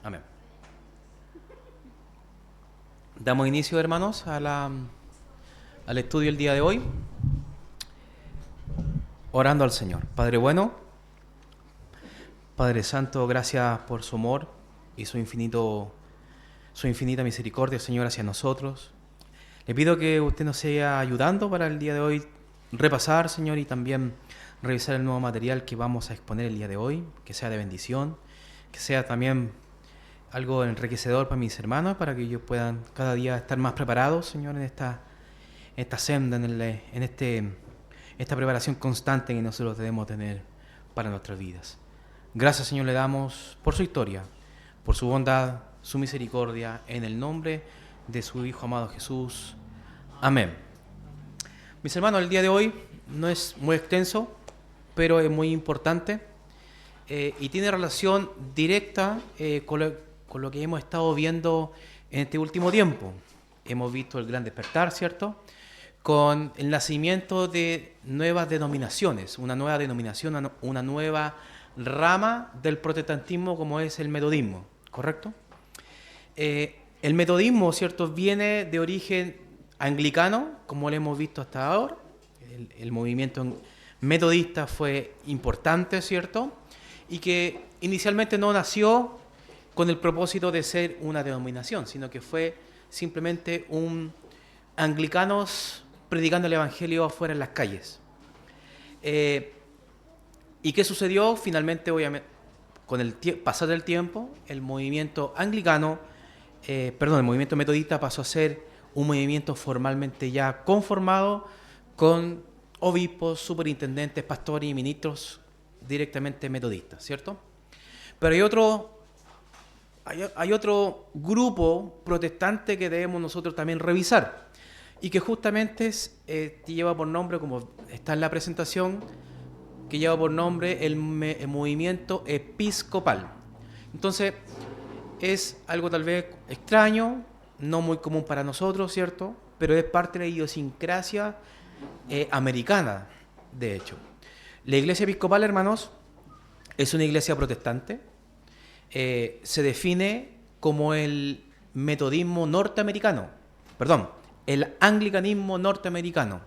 Amén. Damos inicio, hermanos, al estudio del día de hoy, orando al Señor. Padre bueno, Padre Santo, gracias por su amor y su infinita misericordia, Señor, hacia nosotros. Le pido que usted nos sea ayudando para el día de hoy repasar, Señor, y también revisar el nuevo material que vamos a exponer el día de hoy, que sea de bendición, que sea también algo enriquecedor para mis hermanos, para que ellos puedan cada día estar más preparados, Señor, en esta senda, esta preparación constante que nosotros debemos tener para nuestras vidas. Gracias, Señor, le damos por su historia, por su bondad, su misericordia, en el nombre de su Hijo amado Jesús. Amén. Mis hermanos, el día de hoy no es muy extenso, pero es muy importante y tiene relación directa con lo que hemos estado viendo en este último tiempo. Hemos visto el gran despertar, ¿cierto?, con el nacimiento de nuevas denominaciones, una nueva denominación, una nueva rama del protestantismo como es el metodismo, ¿correcto? El metodismo, ¿cierto?, viene de origen anglicano, como lo hemos visto hasta ahora. El movimiento metodista fue importante, ¿cierto?, y que inicialmente no nació con el propósito de ser una denominación, sino que fue simplemente un anglicanos predicando el evangelio afuera en las calles. ¿Y qué sucedió? Finalmente, obviamente, con el pasar del tiempo, el movimiento anglicano, el movimiento metodista pasó a ser un movimiento formalmente ya conformado con obispos, superintendentes, pastores y ministros directamente metodistas, ¿cierto? Pero hay otro grupo protestante que debemos nosotros también revisar y que justamente lleva por nombre, como está en la presentación, que lleva por nombre el movimiento episcopal. Entonces, es algo tal vez extraño, no muy común para nosotros, ¿cierto?, pero es parte de la idiosincrasia americana, de hecho. La iglesia episcopal, hermanos, es una iglesia protestante. Se define como el metodismo norteamericano, el anglicanismo norteamericano.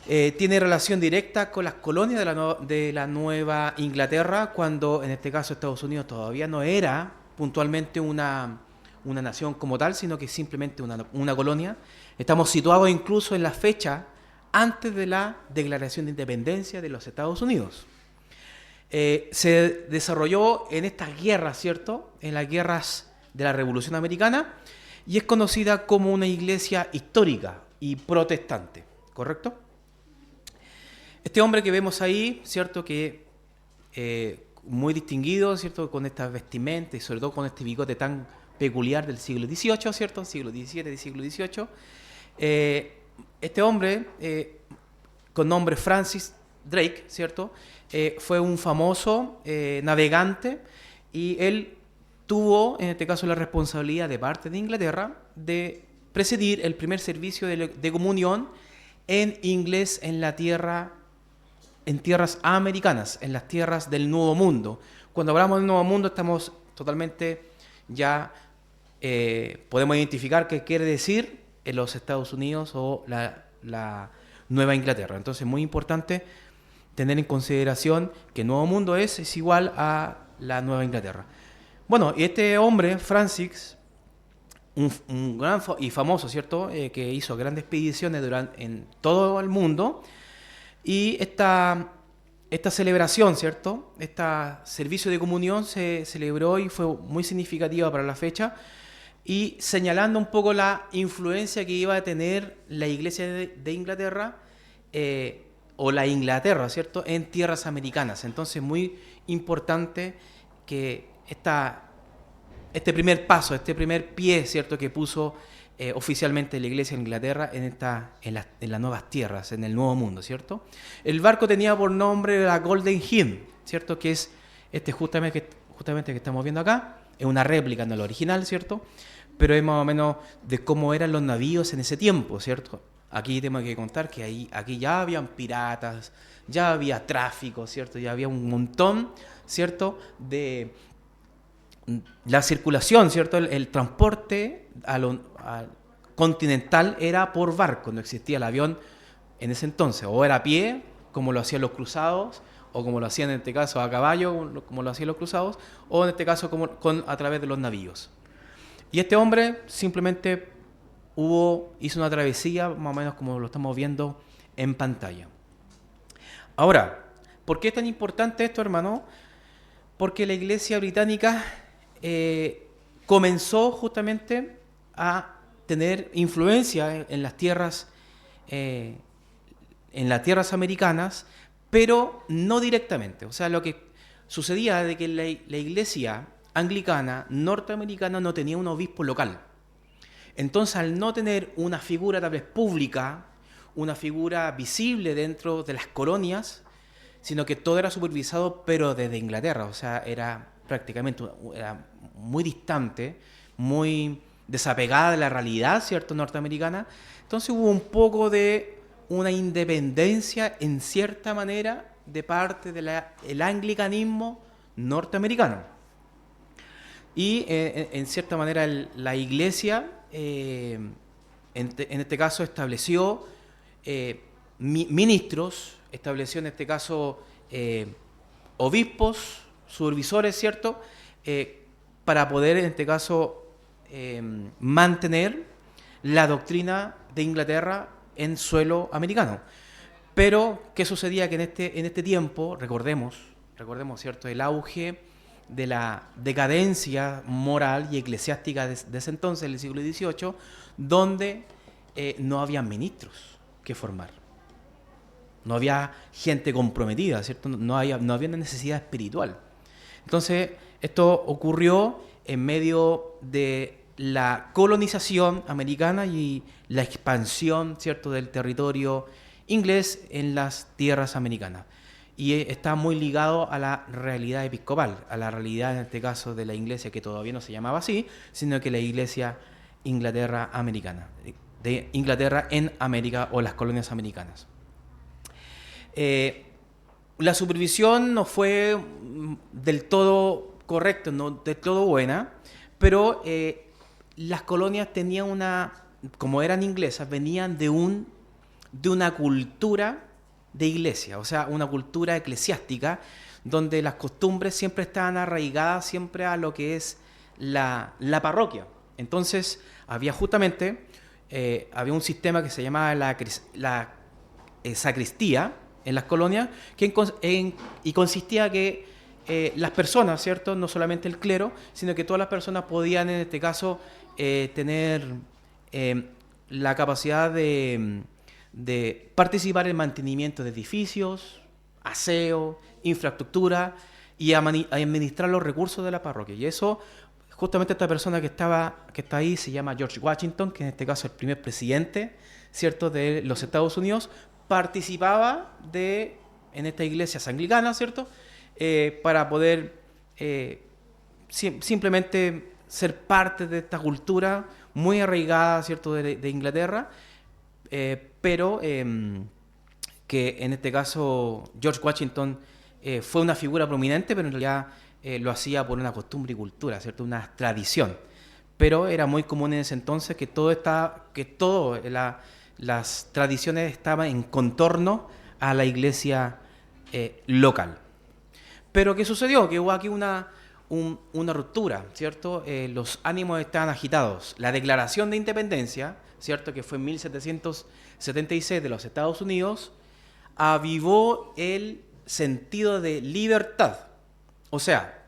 Tiene relación directa con las colonias de la Nueva Inglaterra, cuando en este caso Estados Unidos todavía no era puntualmente una nación como tal, sino que simplemente una colonia. Estamos situados incluso en la fecha antes de la declaración de independencia de los Estados Unidos. Se desarrolló en estas guerras, ¿cierto?, en las guerras de la Revolución Americana, y es conocida como una iglesia histórica y protestante, ¿correcto? Este hombre que vemos ahí, ¿cierto?, que muy distinguido, ¿cierto?, con estas vestimentas y sobre todo con este bigote tan peculiar del siglo XVIII, ¿cierto?, siglo XVII y siglo XVIII. Este hombre, con nombre Francis Drake, ¿cierto?, fue un famoso navegante, y él tuvo, en este caso, la responsabilidad de parte de Inglaterra de presidir el primer servicio de comunión en inglés en tierras americanas, en las tierras del Nuevo Mundo. Cuando hablamos del Nuevo Mundo estamos totalmente ya, podemos identificar qué quiere decir en los Estados Unidos o la Nueva Inglaterra. Entonces, muy importante tener en consideración que Nuevo Mundo es igual a la Nueva Inglaterra. Bueno, y este hombre, Francis, un gran y famoso, ¿cierto?, que hizo grandes expediciones en todo el mundo, y esta celebración, ¿cierto?, este servicio de comunión se celebró y fue muy significativa para la fecha, y señalando un poco la influencia que iba a tener la iglesia de Inglaterra, o la Inglaterra, ¿cierto?, en tierras americanas. Entonces, muy importante que este primer paso, este primer pie, ¿cierto?, que puso oficialmente la iglesia de Inglaterra en las nuevas tierras, en el Nuevo Mundo, ¿cierto? El barco tenía por nombre la Golden Hind, ¿cierto?, que es justamente que estamos viendo acá. Es una réplica, no la original, ¿cierto?, pero es más o menos de cómo eran los navíos en ese tiempo, ¿cierto? Aquí tengo que contar que aquí ya habían piratas, ya había tráfico, ¿cierto? Ya había un montón, ¿cierto?, de la circulación, ¿cierto? El transporte al continental era por barco, no existía el avión en ese entonces, o era a pie, como lo hacían los cruzados, o como lo hacían en este caso a caballo, como lo hacían los cruzados, o en este caso a través de los navíos. Y este hombre simplemente hizo una travesía, más o menos como lo estamos viendo en pantalla. Ahora, ¿por qué es tan importante esto, hermano? Porque la Iglesia británica comenzó justamente a tener influencia en las tierras americanas, pero no directamente. O sea, lo que sucedía es que la Iglesia anglicana norteamericana no tenía un obispo local. Entonces, al no tener una figura tal vez pública, una figura visible dentro de las colonias, sino que todo era supervisado, pero desde Inglaterra, o sea, era muy distante, muy desapegada de la realidad, ¿cierto?, norteamericana. Entonces hubo un poco de una independencia, en cierta manera, de parte del anglicanismo norteamericano. Y en cierta manera la Iglesia, en este caso, estableció ministros, estableció en este caso obispos, supervisores, ¿cierto? Para poder en este caso mantener la doctrina de Inglaterra en suelo americano. Pero, ¿qué sucedía? Que en este tiempo, recordemos, ¿cierto?, el auge de la decadencia moral y eclesiástica de ese entonces, del siglo XVIII, donde no había ministros que formar. No había gente comprometida, ¿cierto? No había una necesidad espiritual. Entonces, esto ocurrió en medio de la colonización americana y la expansión, ¿cierto?, del territorio inglés en las tierras americanas. Y está muy ligado a la realidad episcopal, a la realidad en este caso de la iglesia, que todavía no se llamaba así, sino que la iglesia Inglaterra americana, de Inglaterra en América o las colonias americanas. La supervisión no fue del todo correcta, no del todo buena, pero las colonias tenían como eran inglesas, venían de una cultura de iglesia, o sea, una cultura eclesiástica, donde las costumbres siempre estaban arraigadas siempre a lo que es la parroquia. Entonces, había un sistema que se llamaba la sacristía en las colonias, y consistía que las personas, ¿cierto?, no solamente el clero, sino que todas las personas podían, en este caso, tener la capacidad de participar en el mantenimiento de edificios, aseo, infraestructura y administrar los recursos de la parroquia. Y eso, justamente esta persona que está ahí se llama George Washington, que en este caso es el primer presidente, ¿cierto?, de los Estados Unidos, participaba en estas iglesias anglicanas, ¿cierto?, para poder simplemente ser parte de esta cultura muy arraigada, ¿cierto?, de Inglaterra, pero que en este caso George Washington fue una figura prominente, pero en realidad lo hacía por una costumbre y cultura, ¿cierto?, una tradición. Pero era muy común en ese entonces que las tradiciones estaban en contorno a la iglesia local. Pero ¿qué sucedió? Que hubo aquí una ruptura, ¿cierto? Los ánimos estaban agitados. La Declaración de Independencia, ¿cierto?, que fue en 1776 de los Estados Unidos, avivó el sentido de libertad. O sea,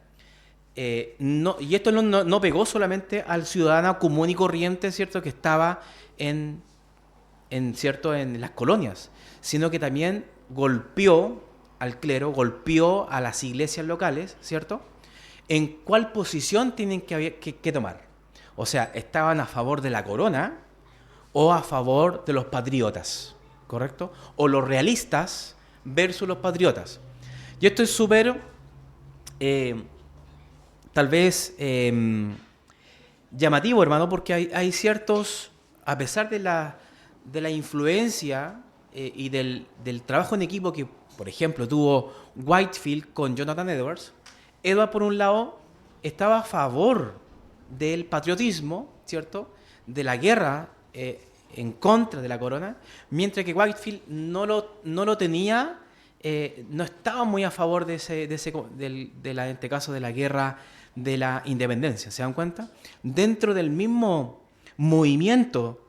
y esto no pegó solamente al ciudadano común y corriente, ¿cierto?, que estaba en las colonias, sino que también golpeó al clero, golpeó a las iglesias locales, ¿cierto?, en cuál posición tienen que tomar. O sea, estaban a favor de la corona o a favor de los patriotas, ¿correcto? O los realistas versus los patriotas. Y esto es súper, tal vez, llamativo, hermano, porque hay ciertos, a pesar de la influencia y del trabajo en equipo que, por ejemplo, tuvo Whitefield con Jonathan Edwards, Edwards, por un lado, estaba a favor del patriotismo, ¿cierto? De la guerra en contra de la corona, mientras que Whitefield no lo tenía, no estaba muy a favor de en este caso, de la guerra de la independencia. ¿Se dan cuenta? Dentro del mismo movimiento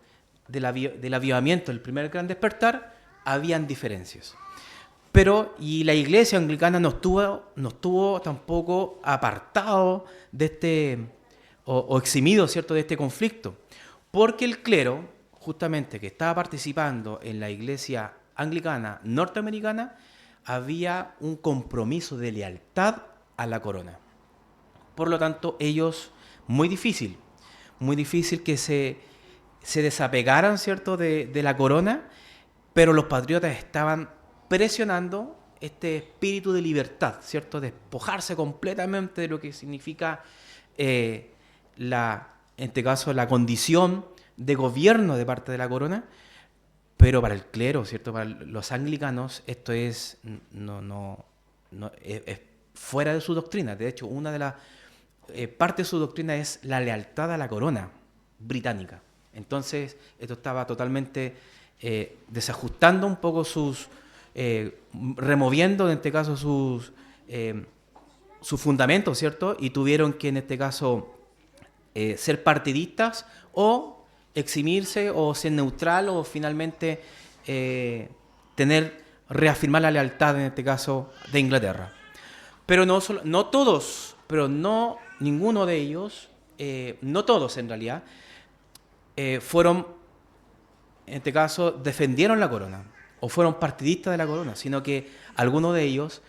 del avivamiento, el primer gran despertar, habían diferencias. Pero, y la iglesia anglicana no estuvo tampoco apartado de o eximido, ¿cierto?, de este conflicto, porque el clero, justamente, que estaba participando en la iglesia anglicana norteamericana, había un compromiso de lealtad a la corona. Por lo tanto, ellos, muy difícil que se desapegaran, ¿cierto?, de la corona, pero los patriotas estaban presionando este espíritu de libertad, ¿cierto?, despojarse completamente de lo que significa en este caso, la condición de gobierno de parte de la corona, pero para el clero, ¿cierto?, para los anglicanos, esto es fuera de su doctrina. De hecho, una de las partes de su doctrina es la lealtad a la corona británica. Entonces, esto estaba totalmente desajustando un poco removiendo en este caso sus fundamentos, ¿cierto? Y tuvieron que en este caso ser partidistas o eximirse o ser neutral o finalmente reafirmar la lealtad en este caso de Inglaterra. Pero no todos, pero no ninguno de ellos, no todos en realidad, fueron, en este caso, defendieron la corona o fueron partidistas de la corona, sino que algunos de ellos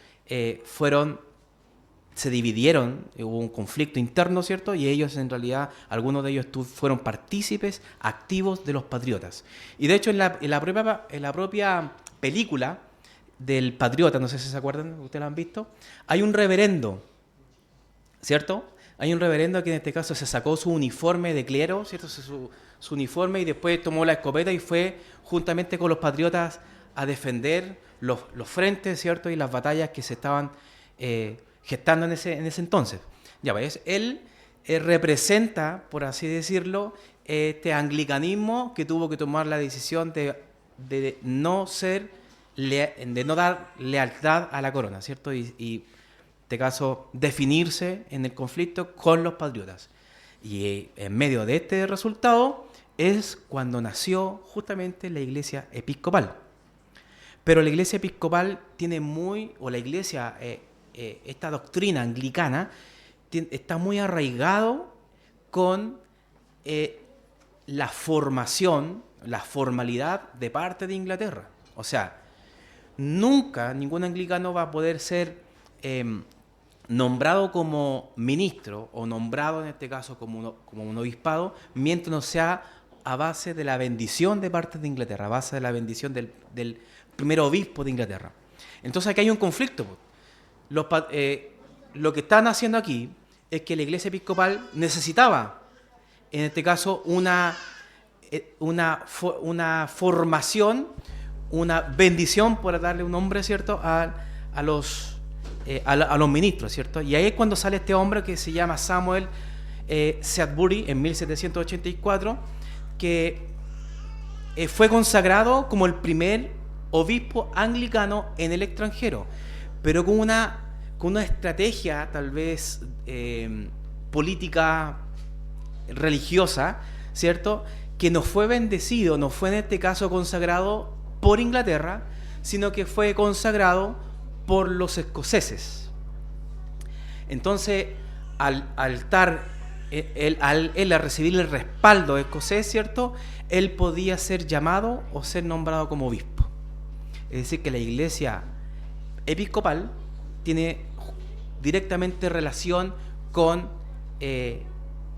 se dividieron, hubo un conflicto interno, ¿cierto? Y ellos, en realidad, algunos de ellos fueron partícipes activos de los patriotas. Y de hecho, en la propia película del Patriota, no sé si se acuerdan, ustedes la han visto, hay un reverendo, ¿cierto? Hay un reverendo que en este caso se sacó su uniforme de clero, ¿cierto? Su uniforme, y después tomó la escopeta y fue juntamente con los patriotas a defender los frentes, ¿cierto? Y las batallas que se estaban gestando en ese entonces. Ya ves, él representa, por así decirlo, este anglicanismo que tuvo que tomar la decisión de no dar lealtad a la corona, ¿cierto? Y en este caso definirse en el conflicto con los patriotas. Y en medio de este resultado es cuando nació justamente la iglesia episcopal. Pero la iglesia episcopal esta doctrina anglicana está muy arraigado con la formación, la formalidad de parte de Inglaterra. O sea, nunca ningún anglicano va a poder ser nombrado como ministro o nombrado en este caso como un obispado mientras no sea a base de la bendición de parte de Inglaterra, a base de la bendición del primer obispo de Inglaterra. Entonces aquí hay un conflicto. Lo que están haciendo aquí es que la iglesia episcopal necesitaba, en este caso, una formación, una bendición, por darle un nombre, ¿cierto?, a los ministros, ¿cierto? Y ahí es cuando sale este hombre que se llama Samuel Shrewsbury en 1784, que fue consagrado como el primer obispo anglicano en el extranjero, pero con una estrategia tal vez política religiosa, ¿cierto?, que no fue bendecido, no fue en este caso consagrado por Inglaterra, sino que fue consagrado por los escoceses. Entonces, al recibir el respaldo escocés, ¿cierto?, él podía ser llamado o ser nombrado como obispo. Es decir, que la iglesia episcopal tiene directamente relación con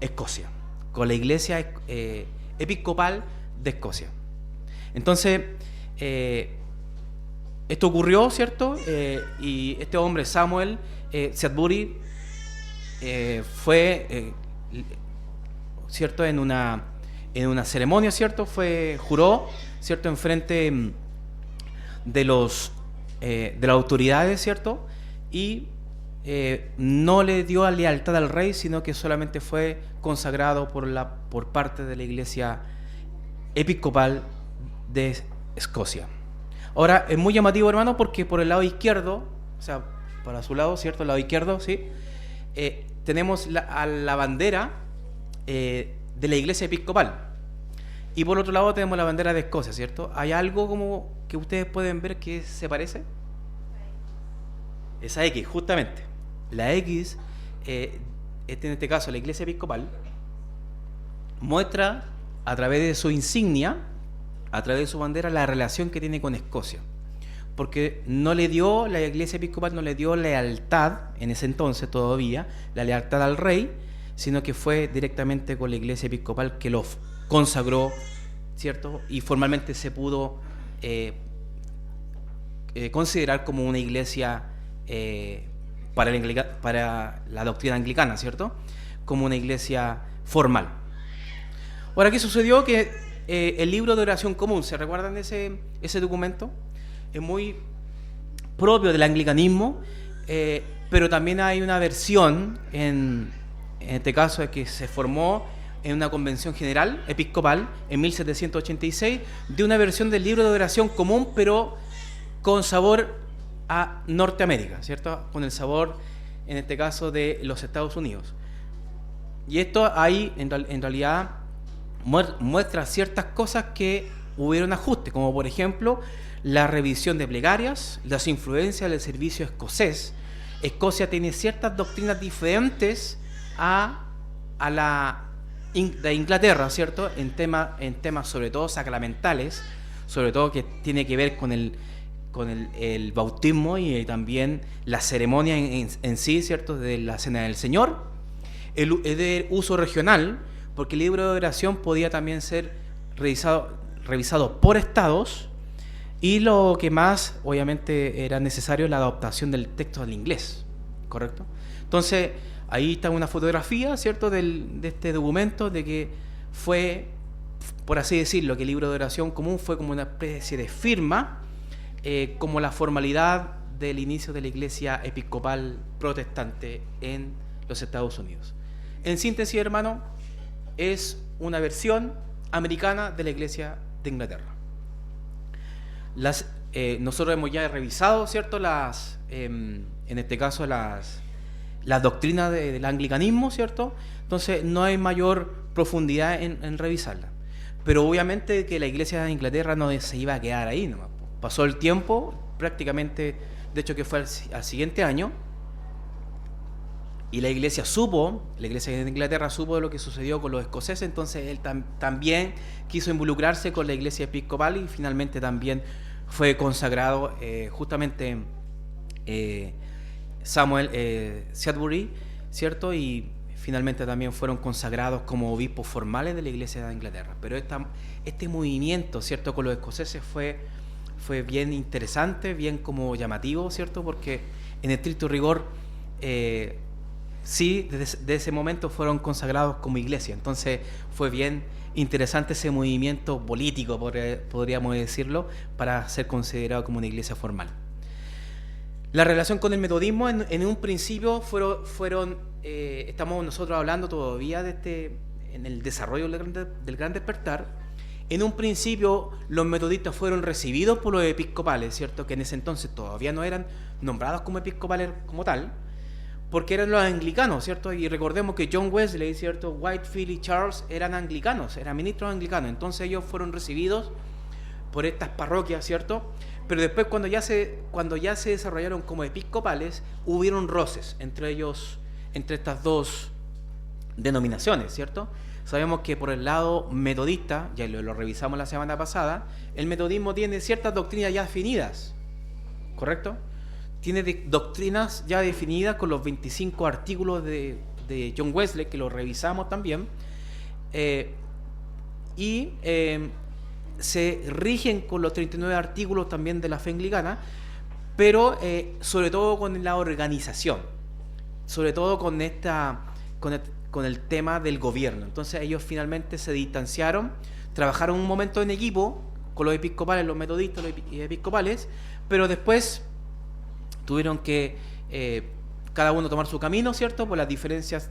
Escocia, con la iglesia episcopal de Escocia. Entonces, esto ocurrió, ¿cierto? Y este hombre, Samuel Shrewsbury, fue, ¿cierto?, en una ceremonia, ¿cierto?, juró, ¿cierto?, en frente de las autoridades, ¿cierto?, y no le dio lealtad al rey, sino que solamente fue consagrado por parte de la Iglesia Episcopal de Escocia. Ahora, es muy llamativo, hermano, porque por el lado izquierdo, o sea, para su lado, ¿cierto? El lado izquierdo, ¿sí? Tenemos a la bandera de la Iglesia Episcopal. Y por otro lado tenemos la bandera de Escocia, ¿cierto? ¿Hay algo como que ustedes pueden ver que se parece? Esa X, justamente. La X, en este caso la Iglesia Episcopal, muestra a través de su insignia, a través de su bandera, la relación que tiene con Escocia. Porque la Iglesia Episcopal no le dio lealtad, en ese entonces todavía, la lealtad al rey, sino que fue directamente con la Iglesia Episcopal que lo consagró, ¿cierto? Y formalmente se pudo considerar como una iglesia para la doctrina anglicana, ¿cierto? Como una iglesia formal. Ahora, ¿qué sucedió? Que el libro de oración común, ¿se recuerdan de ese documento? Es muy propio del anglicanismo, pero también hay una versión, en este caso, que se formó en una convención general episcopal en 1786, de una versión del libro de oración común, pero con sabor a Norteamérica, ¿cierto? Con el sabor, en este caso, de los Estados Unidos. Y esto ahí, en realidad, muestra ciertas cosas que hubieron ajustes, como por ejemplo la revisión de plegarias, las influencias del servicio escocés. Escocia tiene ciertas doctrinas diferentes a la de Inglaterra, ¿cierto? En temas sobre todo sacramentales, sobre todo que tiene que ver con el bautismo y también la ceremonia en sí, ¿cierto? De la Cena del Señor. El de uso regional, porque el libro de oración podía también ser revisado por estados, y lo que más obviamente era necesario, la adaptación del texto al inglés, ¿correcto? Entonces ahí está una fotografía, ¿cierto? De este documento, de que fue, por así decirlo, que el libro de oración común fue como una especie de firma, como la formalidad del inicio de la Iglesia Episcopal Protestante en los Estados Unidos. En síntesis, hermano, es una versión americana de la Iglesia de Inglaterra. Nosotros hemos ya revisado, ¿cierto? En este caso las doctrinas del anglicanismo, ¿cierto? Entonces no hay mayor profundidad en revisarla. Pero obviamente que la Iglesia de Inglaterra no se iba a quedar ahí nomás. Pasó el tiempo, prácticamente, de hecho que fue al siguiente año, y la Iglesia de Inglaterra supo de lo que sucedió con los escoceses, entonces él también quiso involucrarse con la Iglesia Episcopal y finalmente también fue consagrado justamente Samuel Sudbury, ¿cierto? Y finalmente también fueron consagrados como obispos formales de la Iglesia de Inglaterra. Pero este movimiento, ¿cierto? Con los escoceses fue bien interesante, bien como llamativo, ¿cierto? Porque en estricto rigor, sí, desde ese momento fueron consagrados como iglesia. Entonces fue bien interesante ese movimiento político, podríamos decirlo, para ser considerado como una iglesia formal. La relación con el metodismo, en un principio estamos nosotros hablando todavía en el desarrollo del Gran Despertar. En un principio los metodistas fueron recibidos por los episcopales, ¿cierto? Que en ese entonces todavía no eran nombrados como episcopales como tal, porque eran los anglicanos, ¿cierto? Y recordemos que John Wesley, ¿cierto? Whitefield y Charles eran anglicanos, eran ministros anglicanos. Entonces ellos fueron recibidos por estas parroquias, ¿cierto? Pero después cuando ya se desarrollaron como episcopales, hubieron roces entre estas dos denominaciones, ¿cierto? Sabemos que por el lado metodista, ya lo revisamos la semana pasada, el metodismo tiene ciertas doctrinas ya definidas, ¿correcto? Tiene doctrinas ya definidas con los 25 artículos de John Wesley, que lo revisamos también, se rigen con los 39 artículos también de la fe anglicana, pero sobre todo con la organización, sobre todo con el tema del gobierno. Entonces ellos finalmente se distanciaron, trabajaron un momento en equipo con los episcopales, los metodistas y episcopales, pero después tuvieron que cada uno tomar su camino, ¿cierto? Por las diferencias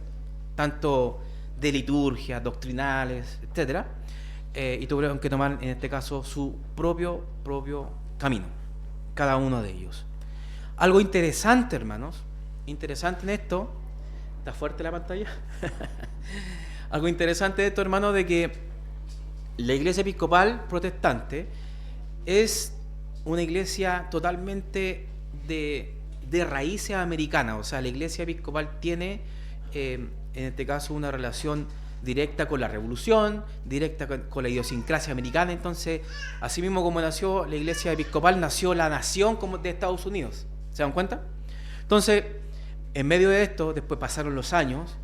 tanto de liturgia, doctrinales, etcétera, y tuvieron que tomar en este caso su propio camino, cada uno de ellos. Algo interesante, hermanos, interesante en esto, ¿está fuerte la pantalla? Algo interesante de esto, hermanos, de que la iglesia episcopal protestante es una iglesia totalmente de raíces americanas, o sea, la iglesia episcopal tiene, en este caso, una relación directa con la revolución, directa con la idiosincrasia americana. Entonces, así mismo como nació la iglesia episcopal, nació la nación como de Estados Unidos. ¿Se dan cuenta? Entonces, en medio de esto, después pasaron los años,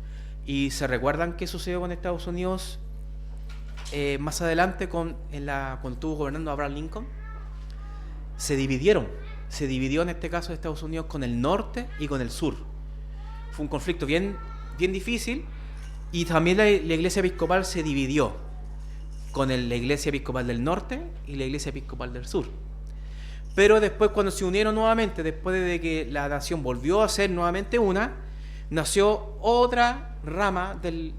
y se recuerdan qué sucedió con Estados Unidos más adelante cuando estuvo gobernando Abraham Lincoln. Se dividió en este caso Estados Unidos con el norte y con el sur. Fue un conflicto bien difícil, y también la iglesia episcopal se dividió con la iglesia episcopal del norte y la iglesia episcopal del sur. Pero después, cuando se unieron nuevamente, después de que la nación volvió a ser nuevamente una, nació otra rama del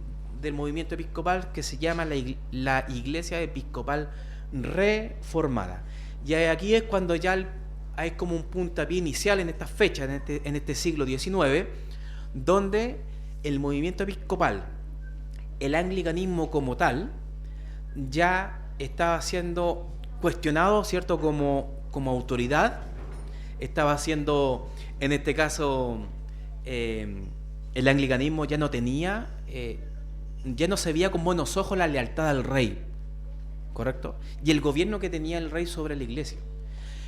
movimiento episcopal que se llama la iglesia episcopal reformada. Y aquí es cuando ya hay como un puntapié inicial en estas fechas, en este siglo XIX, donde el movimiento episcopal, el anglicanismo como tal, ya estaba siendo cuestionado, ¿cierto?, como autoridad. Estaba siendo, en este caso, el anglicanismo ya no tenía, ya no se veía con buenos ojos la lealtad al rey, ¿correcto? Y el gobierno que tenía el rey sobre la iglesia.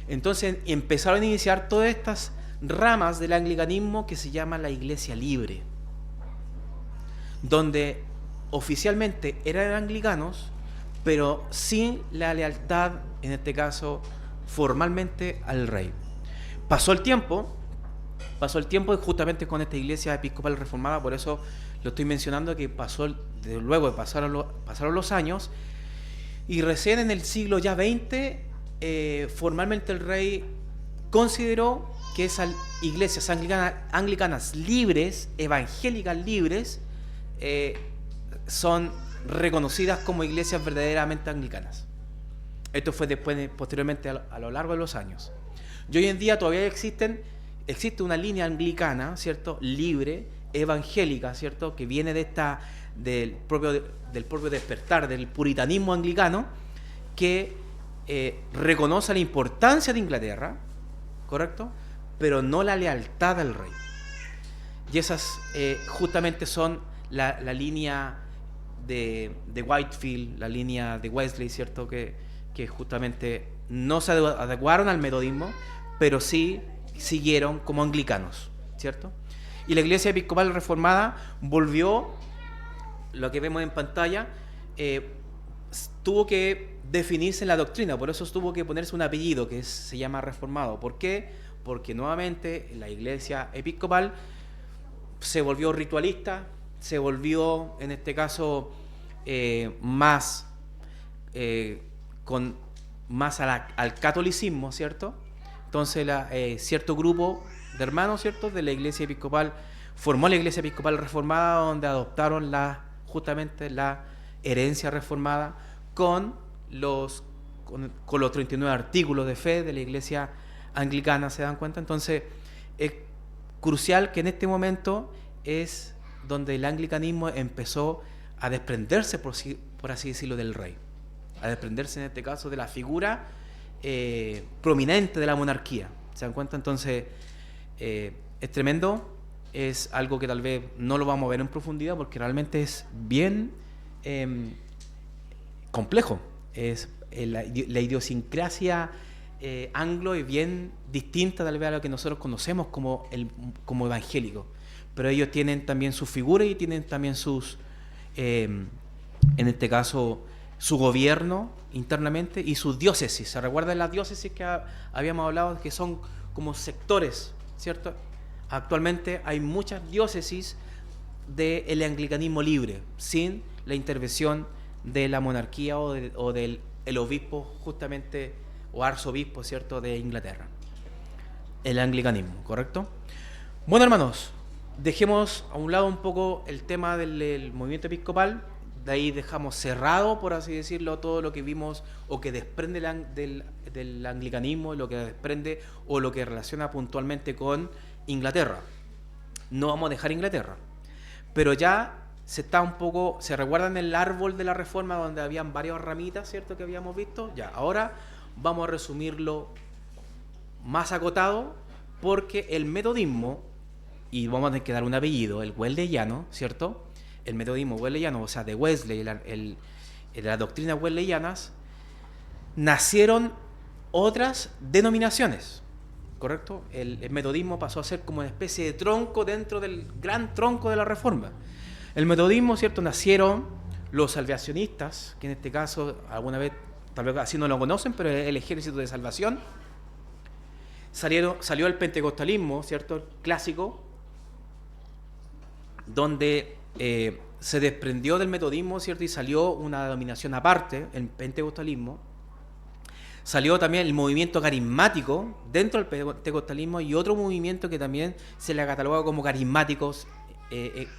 Entonces empezaron a iniciar todas estas ramas del anglicanismo que se llama la iglesia libre, donde oficialmente eran anglicanos, pero sin la lealtad, en este caso, formalmente al rey. Pasó el tiempo justamente con esta iglesia episcopal reformada, por eso lo estoy mencionando, que luego pasaron los años, y recién en el siglo ya XX, formalmente el rey consideró que esas iglesias anglicanas libres, evangélicas libres, son reconocidas como iglesias verdaderamente anglicanas. Esto fue posteriormente a lo largo de los años. Y hoy en día todavía existe una línea anglicana, ¿cierto?, libre, evangélica, ¿cierto?, que viene del propio despertar del puritanismo anglicano, que reconoce la importancia de Inglaterra, ¿correcto?, pero no la lealtad al rey. Y esas justamente son la línea de Whitefield, la línea de Wesley, ¿cierto?, que justamente no se adecuaron al metodismo, pero sí siguieron como anglicanos, ¿cierto? Y la iglesia episcopal reformada volvió, lo que vemos en pantalla, tuvo que definirse en la doctrina, por eso tuvo que ponerse un apellido que se llama reformado. ¿Por qué? Porque nuevamente la iglesia episcopal se volvió ritualista, se volvió, en este caso, más al catolicismo, ¿cierto? Entonces cierto grupo de hermanos, ¿cierto?, de la iglesia episcopal formó la iglesia episcopal reformada, donde adoptaron justamente la herencia reformada con los 39 artículos de fe de la iglesia anglicana. ¿Se dan cuenta? Entonces es crucial que en este momento es donde el anglicanismo empezó a desprenderse, por así decirlo, del rey, a desprenderse en este caso de la figura prominente de la monarquía. ¿Se dan cuenta? Entonces es tremendo, es algo que tal vez no lo vamos a ver en profundidad porque realmente es bien complejo. La idiosincrasia anglo es bien distinta tal vez a lo que nosotros conocemos como evangélico, pero ellos tienen también sus figuras y tienen también en este caso, su gobierno internamente y sus diócesis. ¿Se recuerdan las diócesis que habíamos hablado, que son como sectores, ¿cierto? Actualmente hay muchas diócesis del anglicanismo libre, sin la intervención de la monarquía o del obispo, justamente, o arzobispo, ¿cierto?, de Inglaterra. El anglicanismo, ¿correcto? Bueno, hermanos, dejemos a un lado un poco el tema del movimiento episcopal, de ahí dejamos cerrado, por así decirlo, todo lo que vimos o que desprende del anglicanismo, lo que desprende o lo que relaciona puntualmente con Inglaterra. No vamos a dejar Inglaterra, pero ya se está un poco, se recuerdan el árbol de la Reforma donde habían varias ramitas, ¿cierto? Que habíamos visto. Ya, ahora vamos a resumirlo más acotado, porque el metodismo, y vamos a tener que dar un apellido, el wesleyano, ¿cierto? El metodismo wesleyano, o sea, de Wesley, de las doctrinas wesleyanas, nacieron otras denominaciones, ¿correcto? El metodismo pasó a ser como una especie de tronco dentro del gran tronco de la Reforma. El metodismo, ¿cierto? Nacieron los salvacionistas, que en este caso, alguna vez, tal vez así no lo conocen, pero es el Ejército de Salvación. Salió el pentecostalismo, ¿cierto? El clásico, donde se desprendió del metodismo, ¿cierto? Y salió una denominación aparte, el pentecostalismo. Salió también el movimiento carismático dentro del pentecostalismo y otro movimiento que también se le ha catalogado como carismáticos,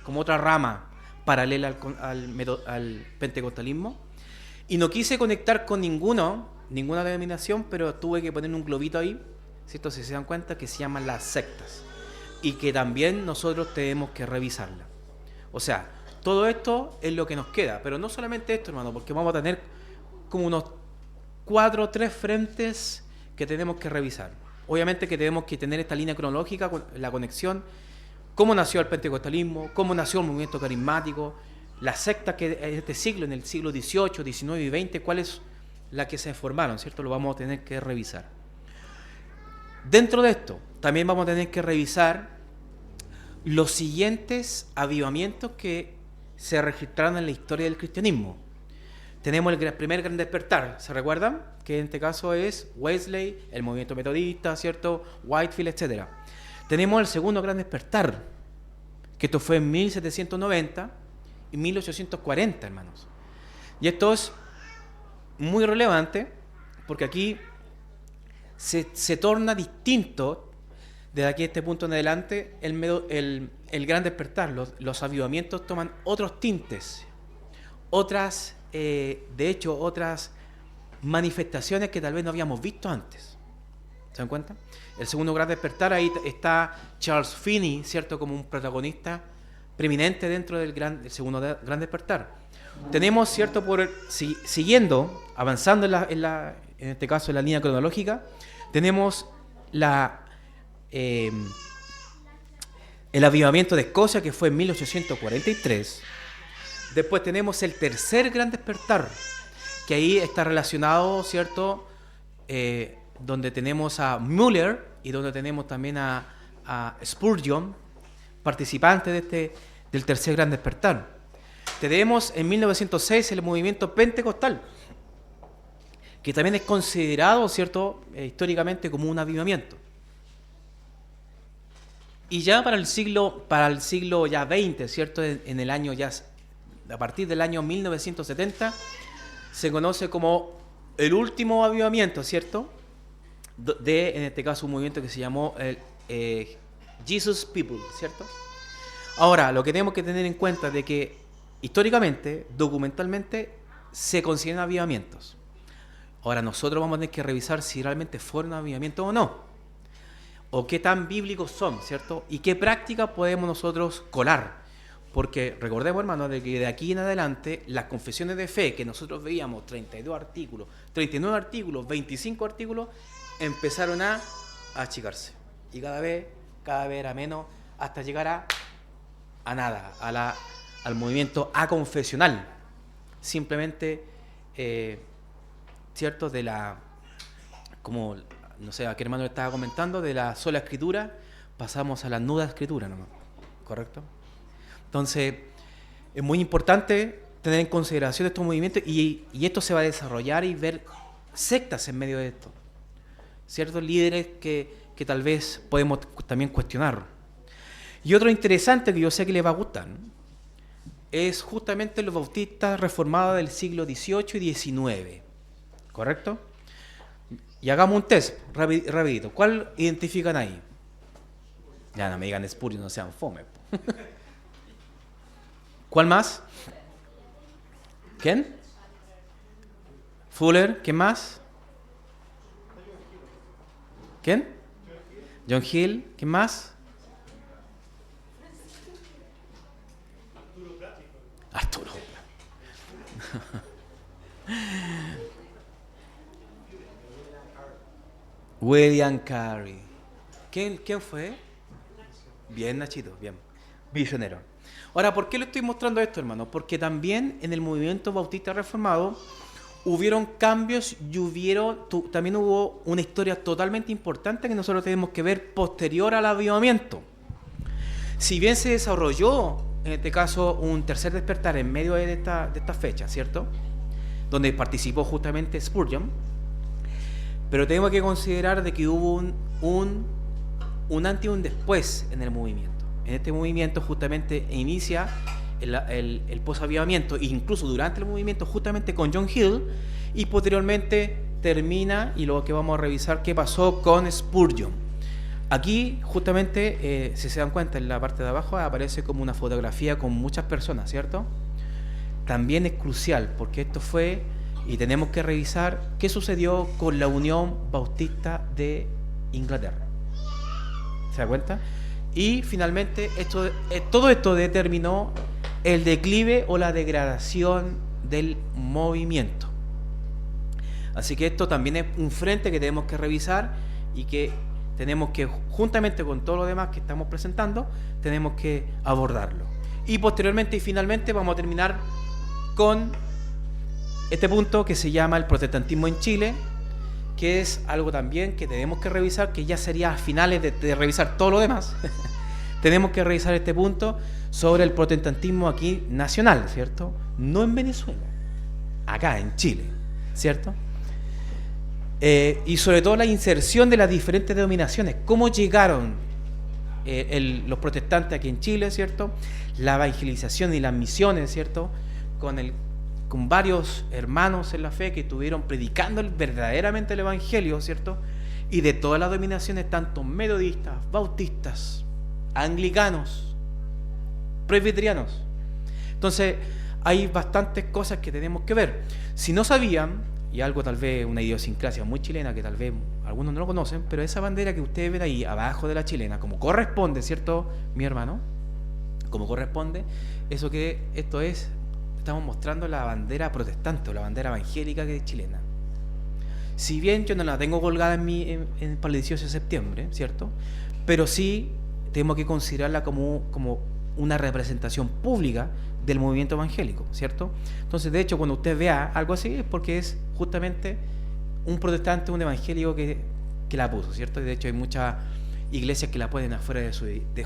como otra rama paralela al pentecostalismo. Y no quise conectar con ninguna denominación, pero tuve que poner un globito ahí, ¿cierto? Si se dan cuenta, que se llaman las sectas y que también nosotros tenemos que revisarla. O sea, todo esto es lo que nos queda, pero no solamente esto, hermano, porque vamos a tener como unos 4 o 3 frentes que tenemos que revisar. Obviamente que tenemos que tener esta línea cronológica, la conexión, cómo nació el pentecostalismo, cómo nació el movimiento carismático, las sectas que en este siglo, en el siglo XVIII, XIX y XX, cuáles las que se formaron, ¿cierto? Lo vamos a tener que revisar. Dentro de esto, también vamos a tener que revisar los siguientes avivamientos que se registraron en la historia del cristianismo. Tenemos el primer gran despertar, ¿se recuerdan? Que en este caso es Wesley, el movimiento metodista, ¿cierto? Whitefield, etc. Tenemos el segundo gran despertar, que esto fue en 1790 y 1840, hermanos. Y esto es muy relevante porque aquí se torna distinto desde aquí a este punto en adelante el gran despertar. Los avivamientos toman otros tintes, otras manifestaciones que tal vez no habíamos visto antes. ¿Se dan cuenta? El segundo gran despertar, ahí está Charles Finney, ¿cierto? Como un protagonista preeminente dentro del segundo gran despertar. Tenemos, ¿cierto? Siguiendo, avanzando en este caso en la línea cronológica, tenemos el avivamiento de Escocia, que fue en 1843. Después tenemos el tercer gran despertar, que ahí está relacionado, ¿cierto? Donde tenemos a Müller y donde tenemos también a Spurgeon, participantes del tercer gran despertar. Tenemos en 1906 el movimiento pentecostal, que también es considerado, ¿cierto? Históricamente como un avivamiento. Y ya para el siglo ya XX, ¿cierto? En el año ya, a partir del año 1970, se conoce como el último avivamiento, ¿cierto? En este caso, un movimiento que se llamó Jesus People, ¿cierto? Ahora, lo que tenemos que tener en cuenta es de que históricamente, documentalmente, se consideran avivamientos. Ahora, nosotros vamos a tener que revisar si realmente fueron avivamientos o no, o qué tan bíblicos son, ¿cierto? Y qué prácticas podemos nosotros colar. Porque recordemos, hermanos, de que de aquí en adelante las confesiones de fe que nosotros veíamos, 32 artículos, 39 artículos, 25 artículos, empezaron a achicarse. Y cada vez era menos, hasta llegar a nada, al movimiento aconfesional. Simplemente, ¿cierto? Como, no sé, a qué hermano le estaba comentando, de la sola escritura, pasamos a la nuda escritura nomás, ¿correcto? Entonces, es muy importante tener en consideración estos movimientos y esto se va a desarrollar y ver sectas en medio de esto. Ciertos líderes que tal vez podemos también cuestionar. Y otro interesante que yo sé que les va a gustar, ¿no? Es justamente los bautistas reformados del siglo XVIII y XIX. ¿Correcto? Y hagamos un test rapidito. ¿Cuál identifican ahí? Ya no me digan Spurgeon, no sean fome. ¿Cuál más? ¿Quién? Fuller. ¿Quién más? ¿Quién? John Hill. ¿Quién más? Arturo. William Carey. ¿Quién fue? Bien, Nachito, bien. Visionero. Ahora, ¿por qué le estoy mostrando esto, hermano? Porque también en el movimiento bautista reformado hubieron cambios y también hubo una historia totalmente importante que nosotros tenemos que ver posterior al avivamiento. Si bien se desarrolló, en este caso, un tercer despertar en medio de esta fecha, ¿cierto? Donde participó justamente Spurgeon, pero tenemos que considerar de que hubo un antes y un después en el movimiento. En este movimiento justamente inicia el posavivamiento, incluso durante el movimiento justamente con John Hill, y posteriormente termina, y luego que vamos a revisar qué pasó con Spurgeon. Aquí justamente, si se dan cuenta, en la parte de abajo aparece como una fotografía con muchas personas, ¿cierto? También es crucial, porque esto fue, y tenemos que revisar qué sucedió con la Unión Bautista de Inglaterra. ¿Se da cuenta? Y finalmente todo esto determinó el declive o la degradación del movimiento. Así que esto también es un frente que tenemos que revisar y que tenemos que, juntamente con todo lo demás que estamos presentando, tenemos que abordarlo. Y posteriormente y finalmente vamos a terminar con este punto que se llama el protestantismo en Chile, que es algo también que tenemos que revisar, que ya sería a finales de revisar todo lo demás. Tenemos que revisar este punto sobre el protestantismo aquí nacional, ¿cierto? No en Venezuela, acá en Chile, ¿cierto? Y sobre todo la inserción de las diferentes denominaciones, cómo llegaron los protestantes aquí en Chile, ¿cierto? La evangelización y las misiones, ¿cierto? Con varios hermanos en la fe que estuvieron predicando verdaderamente el evangelio, ¿cierto? Y de todas las denominaciones, tanto metodistas, bautistas, anglicanos, presbiterianos. Entonces, hay bastantes cosas que tenemos que ver. Si no sabían, y algo tal vez, una idiosincrasia muy chilena, que tal vez algunos no lo conocen, pero esa bandera que ustedes ven ahí, abajo de la chilena, como corresponde, ¿cierto, mi hermano? Como corresponde, esto es, estamos mostrando la bandera protestante, o la bandera evangélica que es chilena. Si bien yo no la tengo colgada para el 18 de septiembre, ¿cierto? Pero sí tenemos que considerarla como una representación pública del movimiento evangélico, ¿cierto? Entonces, de hecho, cuando usted vea algo así, es porque es justamente un protestante, un evangélico que la puso, ¿cierto? Y de hecho hay muchas iglesias que la ponen afuera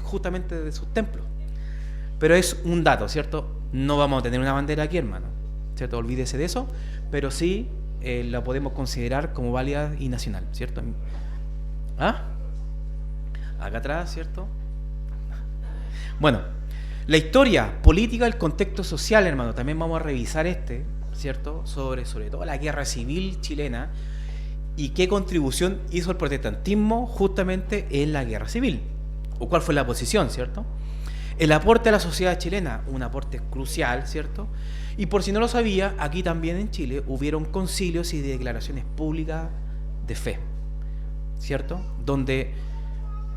justamente de sus templos. Pero es un dato, ¿cierto? No vamos a tener una bandera aquí, hermano, ¿cierto? Olvídese de eso, pero sí la podemos considerar como válida y nacional, ¿cierto? ¿Ah? Acá atrás, ¿cierto? Bueno, la historia política, el contexto social, hermano, también vamos a revisar ¿cierto? Sobre todo la guerra civil chilena y qué contribución hizo el protestantismo justamente en la guerra civil, o cuál fue la posición, ¿cierto? El aporte a la sociedad chilena, un aporte crucial, ¿cierto? Y por si no lo sabía, aquí también en Chile hubieron concilios y declaraciones públicas de fe, ¿cierto? Donde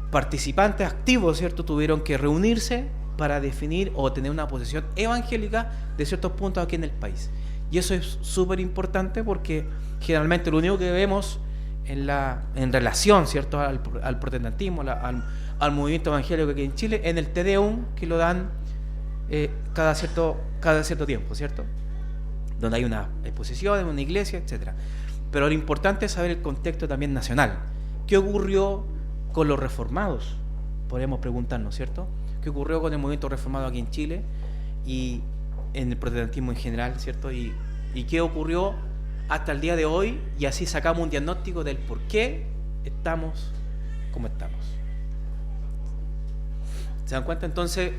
participantes activos, ¿cierto?, tuvieron que reunirse para definir o tener una posición evangélica de ciertos puntos aquí en el país. Y eso es súper importante porque generalmente lo único que vemos en relación, ¿cierto?, al protestantismo, al movimiento evangélico aquí en Chile, en el Te Deum, que lo dan cada cierto tiempo, ¿cierto? Donde hay una exposición, una iglesia, etc. Pero lo importante es saber el contexto también nacional. ¿Qué ocurrió con los reformados? Podemos preguntarnos, ¿cierto? ¿Qué ocurrió con el movimiento reformado aquí en Chile y en el protestantismo en general, ¿cierto? Y qué ocurrió hasta el día de hoy, y así sacamos un diagnóstico del por qué estamos como estamos. ¿Se dan cuenta? Entonces,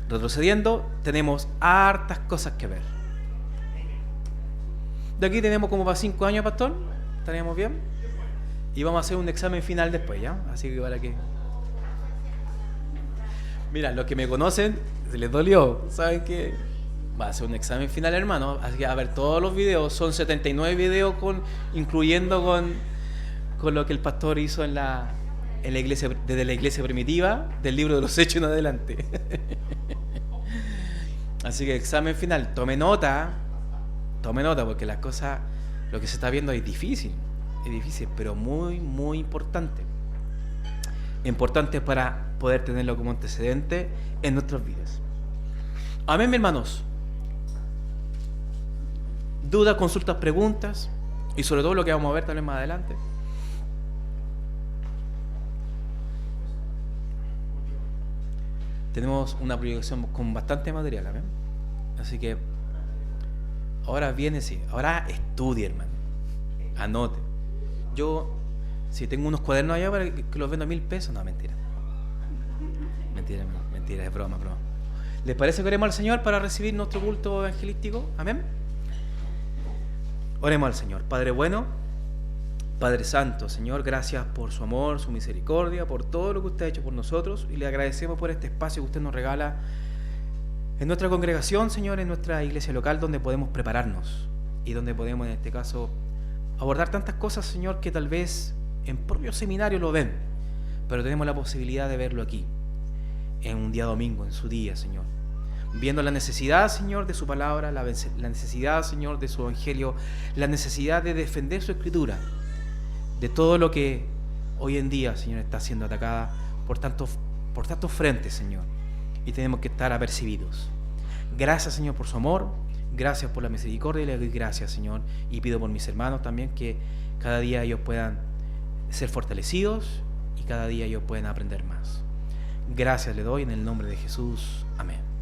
retrocediendo, tenemos hartas cosas que ver. De aquí tenemos como para 5 años, pastor. ¿Estaríamos bien? Y vamos a hacer un examen final después, ¿ya? Así que para que... Mira, los que me conocen, se les dolió. ¿Saben qué? Va a ser un examen final, hermano. Así que a ver todos los videos. Son 79 videos incluyendo con lo que el pastor hizo en la iglesia, desde la iglesia primitiva, del libro de los Hechos en adelante. Así que examen final. Tome nota, porque las cosas, lo que se está viendo es difícil, pero muy, muy importante. Importante para poder tenerlo como antecedente en nuestras vidas. Amén, mis hermanos. Dudas, consultas, preguntas, y sobre todo lo que vamos a ver también más adelante. Tenemos una proyección con bastante material, ¿amén? Así que ahora viene, sí, ahora estudie, hermano. Anote. Yo, si tengo unos cuadernos allá para que los vendo a 1,000 pesos, no, mentira. Mentira, es broma. ¿Les parece que oremos al Señor para recibir nuestro culto evangelístico? Amén. Oremos al Señor. Padre bueno, Padre santo, Señor, gracias por su amor, su misericordia, por todo lo que usted ha hecho por nosotros, y le agradecemos por este espacio que usted nos regala en nuestra congregación, Señor, en nuestra iglesia local, donde podemos prepararnos y donde podemos, en este caso, abordar tantas cosas, Señor, que tal vez en propio seminario lo ven, pero tenemos la posibilidad de verlo aquí, en un día domingo, en su día, Señor, viendo la necesidad, Señor, de su palabra, la necesidad, Señor, de su evangelio, la necesidad de defender su escritura, de todo lo que hoy en día, Señor, está siendo atacada por tantos frentes, Señor, y tenemos que estar apercibidos. Gracias, Señor, por su amor, gracias por la misericordia, y le doy gracias, Señor, y pido por mis hermanos también que cada día ellos puedan ser fortalecidos y cada día ellos puedan aprender más. Gracias le doy en el nombre de Jesús. Amén.